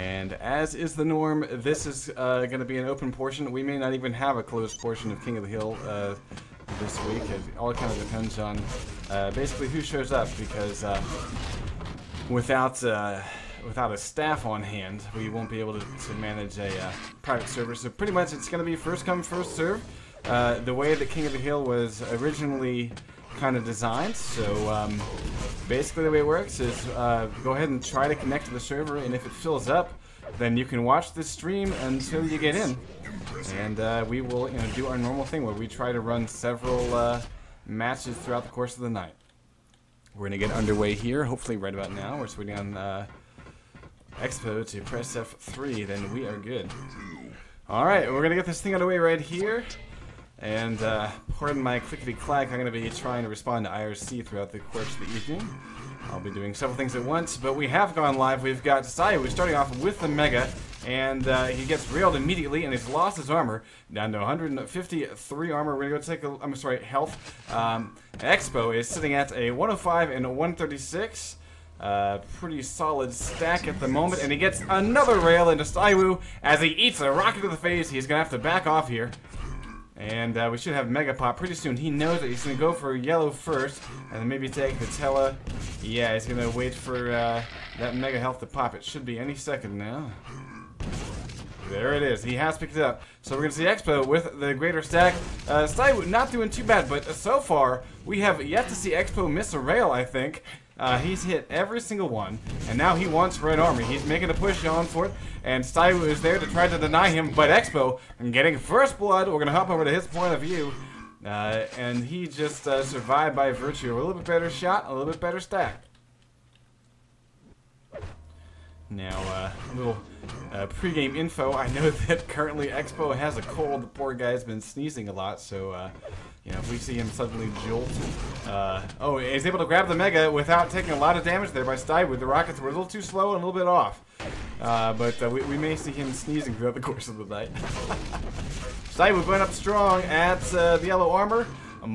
And as is the norm, this is going to be an open portion. We may not even have a closed portion of King of the Hill this week. It all kind of depends on basically who shows up, because without a staff on hand, we won't be able to manage a private server. So pretty much it's going to be first come, first serve. The way that King of the Hill was originally kind of designed. So basically the way it works is go ahead and try to connect to the server, and if it fills up, then you can watch the stream until you get in. And we will do our normal thing where we try to run several matches throughout the course of the night. We're going to get underway here, hopefully right about now. We're just waiting on Expo to press F3, then we are good. Alright, we're going to get this thing underway right here. And pardon my clickety-clack, I'm going to be trying to respond to IRC throughout the course of the evening. I'll be doing several things at once, but we have gone live. We've got Sayu starting off with the Mega, and he gets railed immediately, and he's lost his armor down to 153 armor. We're going to go take a, I'm sorry, health. Expo is sitting at a 105 and a 136. Pretty solid stack at the moment, and he gets another rail into Sayu as he eats a rocket to the face. He's going to have to back off here. And we should have Mega Pop pretty soon. He knows that he's going to go for yellow first, and then maybe take the Tela. Yeah, he's going to wait for that Mega Health to pop. It should be any second now. There it is. He has picked it up. So we're going to see Expo with the greater stack. Sayu not doing too bad, but so far we have yet to see Expo miss a rail, I think. He's hit every single one, and now he wants red armor. He's making a push on for it, and Sayu is there to try to deny him, but Expo getting first blood. We're going to hop over to his point of view, and he just survived by virtue of a little bit better shot, a little bit better stack. Now, a little pre-game info. I know that currently Expo has a cold. The poor guy's been sneezing a lot, so if we see him suddenly jolt. Oh, he's able to grab the Mega without taking a lot of damage there by Sayu. The rockets were a little too slow and a little bit off. But we may see him sneezing throughout the course of the night. Sayu going up strong at the yellow armor,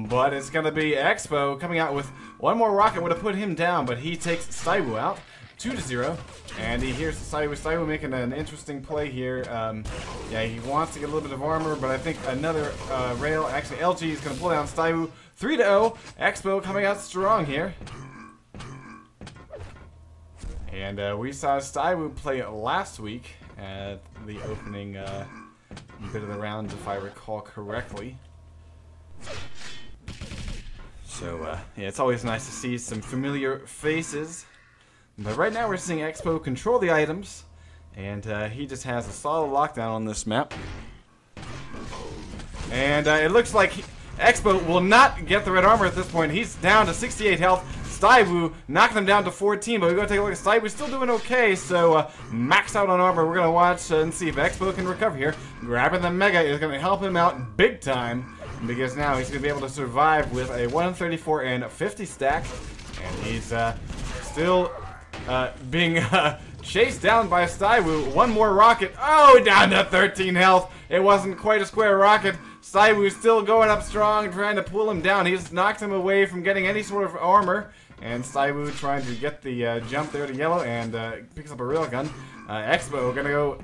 but it's going to be Expo coming out with one more rocket. Would have put him down, but he takes Sayu out 2-0. And he hears Sayu making an interesting play here. Yeah, he wants to get a little bit of armor, but I think another rail. Actually, LG is going to pull down Sayu 3-0. Expo coming out strong here. And we saw Sayu play last week at the opening bit of the round, if I recall correctly. So, yeah, it's always nice to see some familiar faces. But right now we're seeing Expo control the items, and he just has a solid lockdown on this map. And it looks like Expo will not get the red armor at this point. He's down to 68 health. Sayu knocking him down to 14, but we're going to take a look at Sayu. Still doing okay, so max out on armor. We're going to watch and see if Expo can recover here. Grabbing the Mega is going to help him out big time, because now he's going to be able to survive with a 134 and 50 stack. And he's still being chased down by Sayu. One more rocket. Oh, down to 13 health. It wasn't quite a square rocket. Sayu still going up strong, trying to pull him down. He's knocked him away from getting any sort of armor. And Sayu trying to get the jump there to yellow, and picks up a railgun. Expo gonna go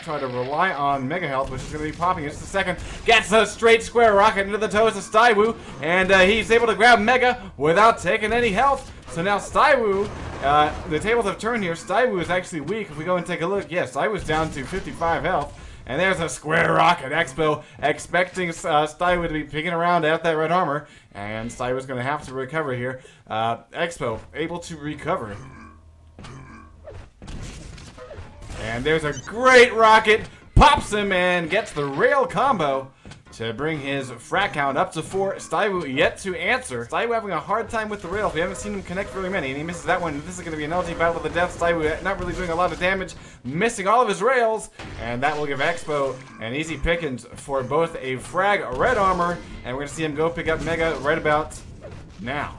try to rely on Mega Health, which is gonna be popping in just a second. Gets a straight square rocket into the toes of Sayu, and he's able to grab Mega without taking any health. So now Sayu, the tables have turned here. Sayu is actually weak. If we go and take a look, yes, Sayu's down to 55 health. And there's a square rocket. Expo expecting Sayu to be picking around at that red armor. And Sayu's going to have to recover here. Expo able to recover. And there's a great rocket. Pops him and gets the rail combo to bring his frag count up to 4. Sayu yet to answer. Sayu having a hard time with the rails. We haven't seen him connect very many, and he misses that one. This is going to be an LG battle to the death. Sayu not really doing a lot of damage, missing all of his rails, and that will give Expo an easy pickings for both a frag, a red armor, and we're going to see him go pick up Mega right about now.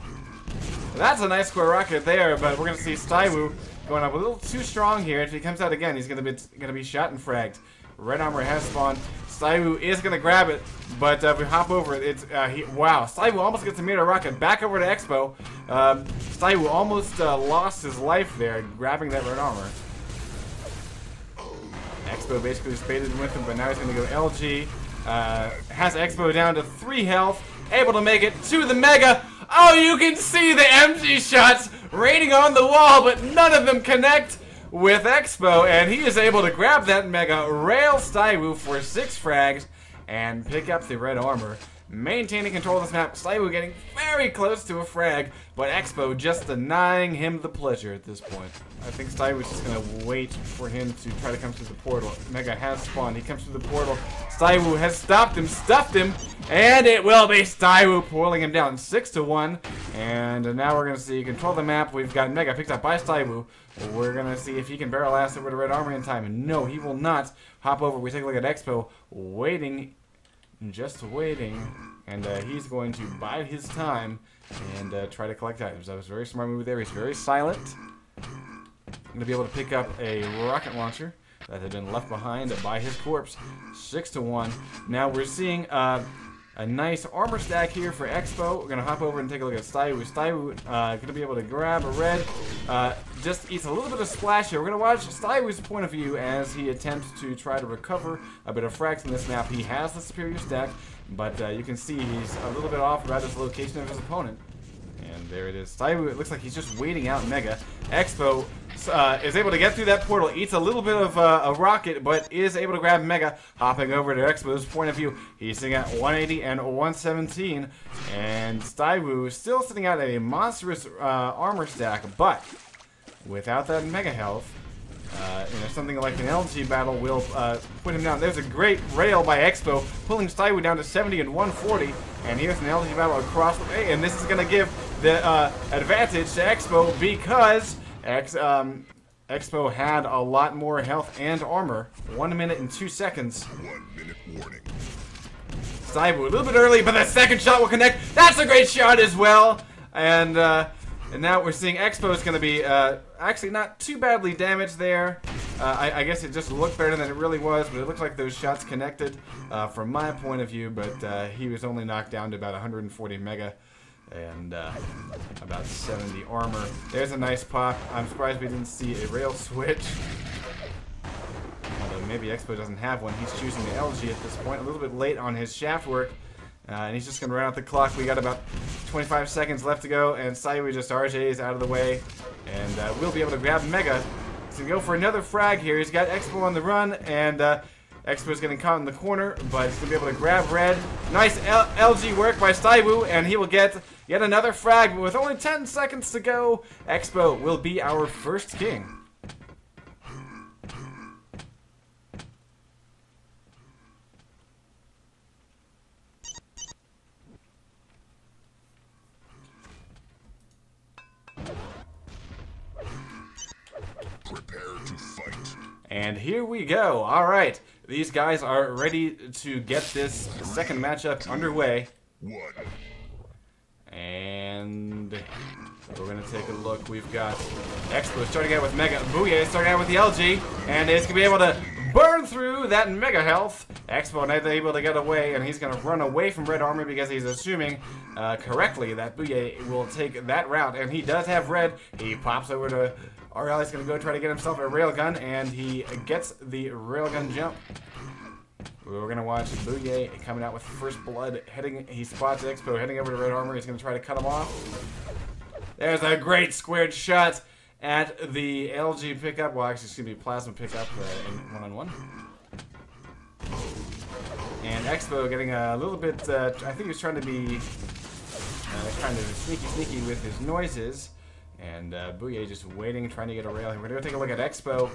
That's a nice square rocket there, but we're going to see Sayu going up a little too strong here. If he comes out again, he's going to be shot and fragged. Red armor has spawned. Sayu is going to grab it, but if we hop over it, it's, wow. Sayu almost gets a meter rocket back over to Expo. Sayu almost lost his life there, grabbing that red armor. Expo basically was baited with him, but now he's going to go LG. Has Expo down to 3 health, able to make it to the Mega. Oh, you can see the MG shots raining on the wall, but none of them connect with Expo, and he is able to grab that Mega, rail Stywoo for 6 frags, and pick up the red armor. Maintaining control of this map, Stywoo getting very close to a frag, but Expo just denying him the pleasure at this point. I think Stywoo's just going to wait for him to try to come through the portal. Mega has spawned, he comes through the portal. Stywoo has stopped him, stuffed him, and it will be Stywoo pulling him down 6-1. And now we're going to see control the map. We've got Mega picked up by Stywoo. We're going to see if he can barrel ass over to red armor in time. No, he will not. Hop over, we take a look at Expo, waiting. Just waiting, and he's going to bide his time and try to collect items. That was a very smart move there. He's very silent. Going to be able to pick up a rocket launcher that had been left behind by his corpse. 6-1. Now we're seeing a nice armor stack here for Expo. We're going to hop over and take a look at Stywoo. Stywoo going to be able to grab a red. Just eats a little bit of splash here. We're going to watch Stywoo's point of view as he attempts to try to recover a bit of frags in this map. He has the superior stack, but you can see he's a little bit off about his location of his opponent. And there it is. Stywoo, it looks like he's just waiting out Mega. Expo is able to get through that portal, eats a little bit of a rocket, but is able to grab Mega. Hopping over to Expo's point of view, he's sitting at 180 and 117, and Stywoo is still sitting at a monstrous armor stack, but without that Mega health, something like an LG battle will put him down. There's a great rail by Expo, pulling Stywoo down to 70 and 140, and here's an LG battle across the way, and this is going to give the advantage to Expo because Expo had a lot more health and armor. 1 minute and 2 seconds. 1 minute warning. Stywoo a little bit early, but the second shot will connect. That's a great shot as well. And now we're seeing Expo is going to be actually not too badly damaged there. I guess it just looked better than it really was, but it looks like those shots connected from my point of view. But he was only knocked down to about 140 Mega. And about 70 armor. There's a nice pop. I'm surprised we didn't see a rail switch. Although maybe Expo doesn't have one. He's choosing the LG at this point. A little bit late on his shaft work. And he's just going to run out the clock. We got about 25 seconds left to go. And Stywoo just RJ's out of the way. And we'll be able to grab Mega. He's going to go for another frag here. He's got Expo on the run. And Expo's getting caught in the corner, but he's going to be able to grab red. Nice LG work by Stywoo, and he will get yet another frag, but with only 10 seconds to go, Expo will be our first king. Prepare to fight. And here we go. All right. These guys are ready to get this second matchup underway. 1. And we're going to take a look. We've got Expo starting out with Mega. Booyah starting out with the LG. And it's going to be able to burn through that Mega health. Expo not able to get away. And he's going to run away from red armor because he's assuming correctly that Booyah will take that route. And he does have red. He pops over to RL. He's going to go try to get himself a railgun. And he gets the railgun jump. We're going to watch Booyah coming out with first blood. He spots Expo heading over to red armor. He's going to try to cut him off. There's a great squared shot at the LG pickup. Well, actually, it's going to be plasma pickup in one-on-one. And Expo getting a little bit, I think he was trying to be kind of sneaky with his noises. And Booyah just waiting, trying to get a rail. We're going to go take a look at Expo.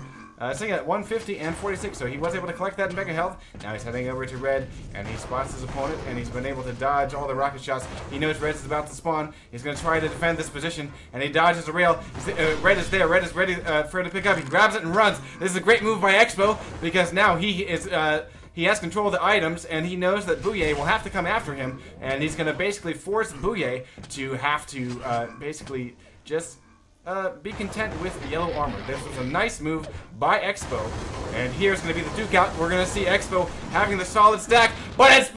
Sitting at 150 and 46, so he was able to collect that Mega health. Now he's heading over to red, and he spots his opponent, and he's been able to dodge all the rocket shots. He knows red is about to spawn. He's going to try to defend this position, and he dodges a rail. Red is there. Red is ready for him to pick up. He grabs it and runs. This is a great move by Expo, because now he is... he has control of the items, and he knows that Booyah will have to come after him, and he's going to basically force Booyah to have to basically just be content with the yellow armor. This was a nice move by Expo, and here's going to be the duke out. We're going to see Expo having the solid stack, but it's